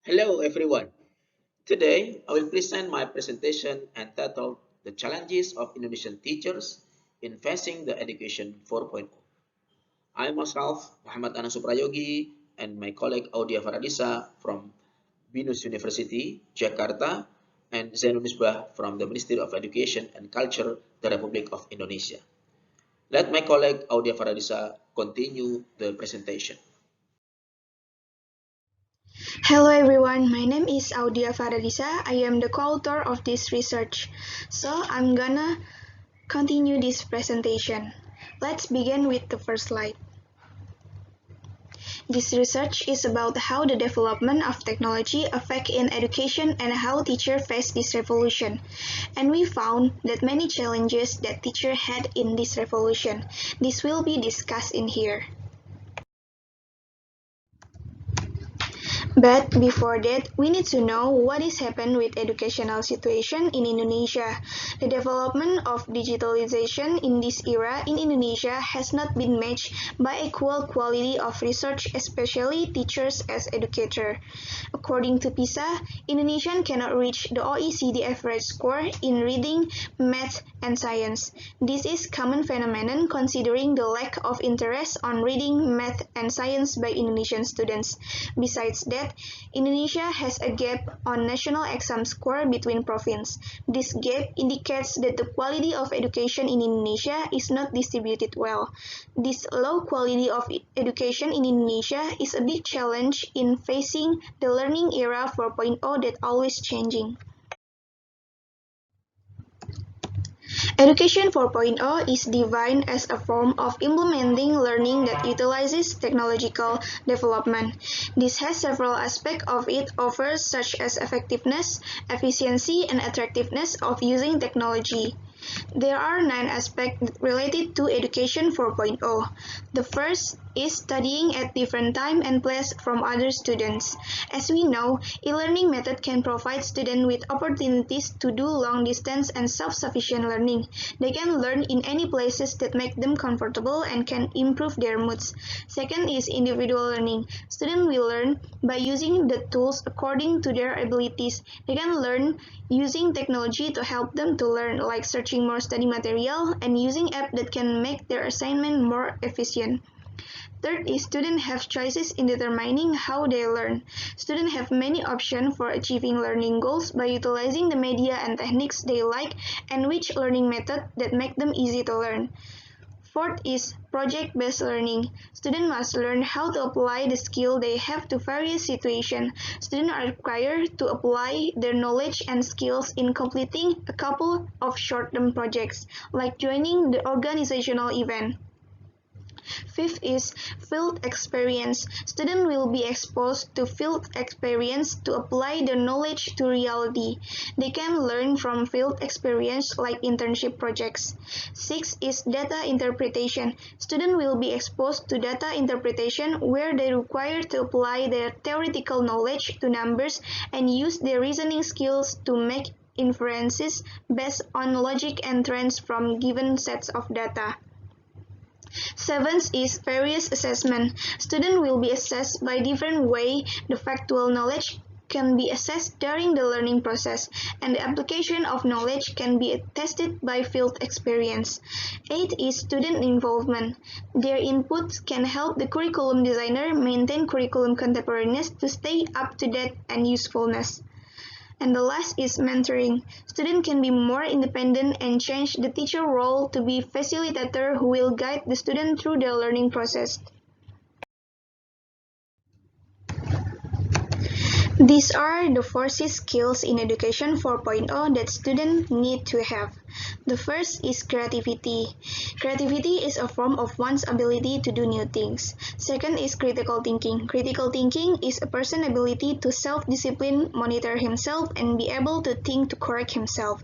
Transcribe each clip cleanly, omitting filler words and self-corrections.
Hello everyone. Today I will present my presentation entitled The Challenges of Indonesian Teachers in Facing the Education 4.0. I myself, Muhammad Anas Suprayogi, and my colleague Audia Faradisa from Binus University, Jakarta, and Zainul Misbah from the Ministry of Education and Culture, the Republic of Indonesia. Let my colleague Audia Faradisa continue the presentation. Hello everyone, my name is Audia Faradisa. I am the co-author of this research. So I'm gonna continue this presentation. Let's begin with the first slide. This research is about how the development of technology affect in education and how teachers face this revolution. And we found that many challenges that teachers had in this revolution. This will be discussed in here. But before that, we need to know what is happening with educational situation in Indonesia. The development of digitalization in this era in Indonesia has not been matched by equal quality of research, especially teachers as educator. According to PISA, Indonesian cannot reach the OECD average score in reading, math, and science. This is common phenomenon considering the lack of interest on reading, math, and science by Indonesian students. Besides that, Indonesia has a gap on national exam score between provinces. This gap indicates that the quality of education in Indonesia is not distributed well. This low quality of education in Indonesia is a big challenge in facing the learning era 4.0 that always changing. Education 4.0 is defined as a form of implementing learning that utilizes technological development. This has several aspects of it offers such as effectiveness, efficiency, and attractiveness of using technology. There are 9 aspects related to Education 4.0. The first is studying at different time and place from other students. As we know, e-learning method can provide students with opportunities to do long-distance and self-sufficient learning. They can learn in any places that make them comfortable and can improve their moods. Second is individual learning. Students will learn by using the tools according to their abilities. They can learn using technology to help them to learn, like searching more study material and using apps that can make their assignment more efficient. Third is students have choices in determining how they learn. Students have many options for achieving learning goals by utilizing the media and techniques they like and which learning method that make them easy to learn. Fourth is project-based learning. Students must learn how to apply the skill they have to various situations. Students are required to apply their knowledge and skills in completing a couple of short-term projects, like joining the organizational event. Fifth is field experience. Students will be exposed to field experience to apply their knowledge to reality. They can learn from field experience like internship projects. Sixth is data interpretation. Students will be exposed to data interpretation where they require to apply their theoretical knowledge to numbers and use their reasoning skills to make inferences based on logic and trends from given sets of data. Seventh is various assessment. Students will be assessed by different ways. The factual knowledge can be assessed during the learning process, and the application of knowledge can be tested by field experience. Eighth is student involvement. Their input can help the curriculum designer maintain curriculum contemporaneous to stay up to date and usefulness. And the last is mentoring. Students can be more independent and change the teacher role to be facilitator who will guide the student through the learning process. These are the 4 skills in Education 4.0 that students need to have. The first is creativity. Creativity is a form of one's ability to do new things. Second is critical thinking. Critical thinking is a person's ability to self-discipline, monitor himself, and be able to think to correct himself.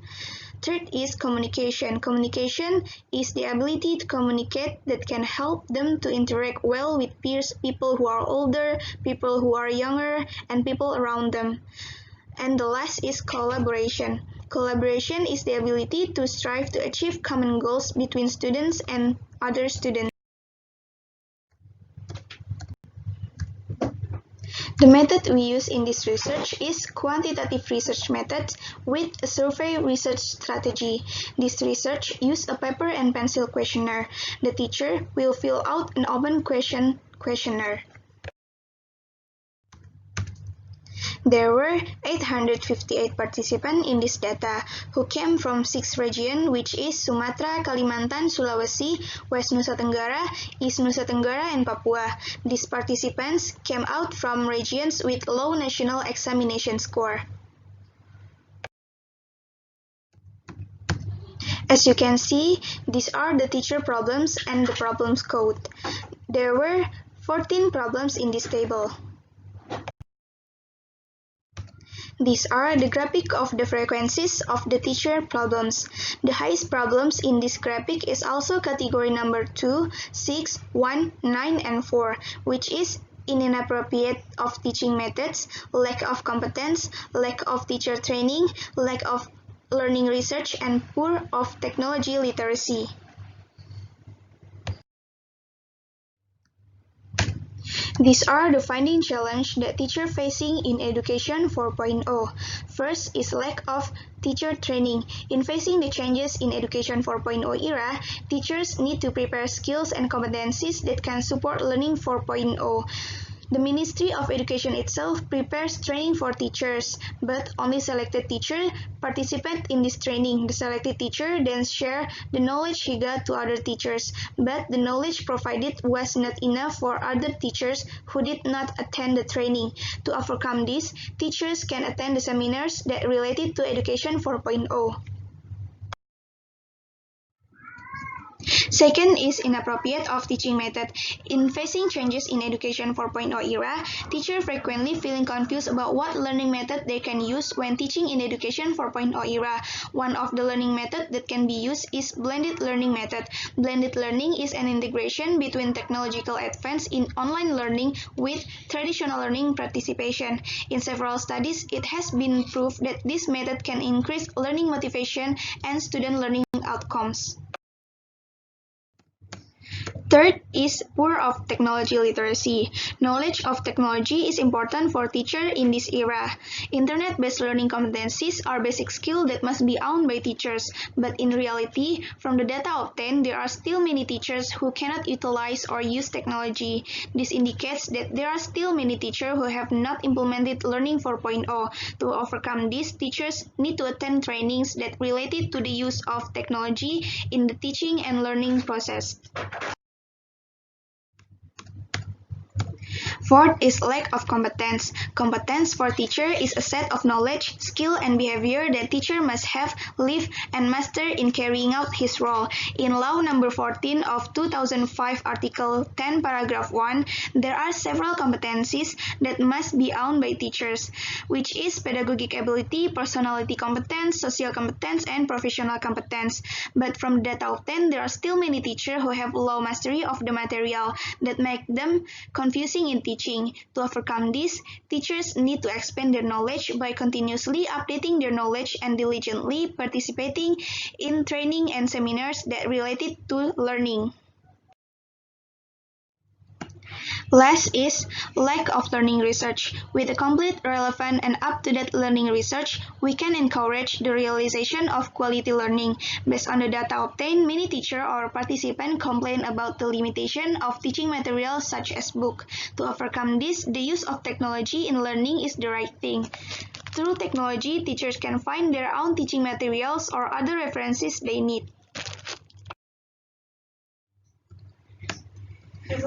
Third is communication. Communication is the ability to communicate that can help them to interact well with peers, people who are older, people who are younger, and people around them. And the last is collaboration. Collaboration is the ability to strive to achieve common goals between students and other students. The method we use in this research is quantitative research method with a survey research strategy. This research uses a paper and pencil questionnaire. The teacher will fill out an open questionnaire. There were 858 participants in this data who came from 6 regions, which is Sumatra, Kalimantan, Sulawesi, West Nusa Tenggara, East Nusa Tenggara, and Papua. These participants came out from regions with low national examination score. As you can see, these are the teacher problems and the problems code. There were 14 problems in this table. These are the graphic of the frequencies of the teacher problems. The highest problems in this graphic is also category number 2, 6, 1, 9, and 4, which is inappropriate of teaching methods, lack of competence, lack of teacher training, lack of learning research, and poor of technology literacy. These are the finding challenge that teacher facing in Education 4.0. First is lack of teacher training. In facing the changes in Education 4.0 era, teachers need to prepare skills and competencies that can support Learning 4.0. The Ministry of Education itself prepares training for teachers, but only selected teachers participate in this training. The selected teacher then share the knowledge he got to other teachers, but the knowledge provided was not enough for other teachers who did not attend the training. To overcome this, teachers can attend the seminars that related to Education 4.0. Second is inappropriate of teaching method. In facing changes in Education 4.0 era, teachers frequently feeling confused about what learning method they can use when teaching in Education 4.0 era. One of the learning method that can be used is blended learning method. Blended learning is an integration between technological advance in online learning with traditional learning participation. In several studies, it has been proved that this method can increase learning motivation and student learning outcomes. Third is poor of technology literacy. Knowledge of technology is important for teachers in this era. Internet-based learning competencies are basic skills that must be owned by teachers, but in reality, from the data obtained, there are still many teachers who cannot utilize or use technology. This indicates that there are still many teachers who have not implemented Learning 4.0. To overcome this, teachers need to attend trainings that related to the use of technology in the teaching and learning process. Fourth is lack of competence. Competence for teacher is a set of knowledge, skill, and behavior that teacher must have, live, and master in carrying out his role. In Law Number 14 of 2005, Article 10, Paragraph 1, there are several competencies that must be owned by teachers, which is pedagogic ability, personality competence, social competence, and professional competence. But from data obtained, there are still many teachers who have low mastery of the material that make them confusing in teaching. To overcome this, teachers need to expand their knowledge by continuously updating their knowledge and diligently participating in training and seminars that related to learning. Last is lack of learning research. With a complete, relevant, and up-to-date learning research, we can encourage the realization of quality learning. Based on the data obtained, many teachers or participants complain about the limitation of teaching materials such as book. To overcome this, the use of technology in learning is the right thing. Through technology, teachers can find their own teaching materials or other references they need.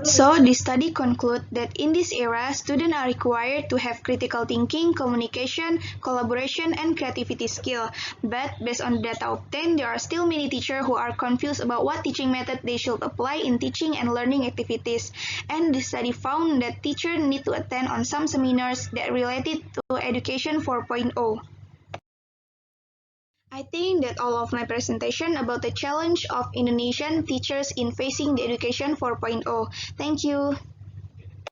So, this study concludes that in this era, students are required to have critical thinking, communication, collaboration, and creativity skill. But based on data obtained, there are still many teachers who are confused about what teaching method they should apply in teaching and learning activities. And the study found that teachers need to attend on some seminars that related to Education 4.0. I think that all of my presentation about the challenge of Indonesian teachers in facing the Education 4.0. Thank you.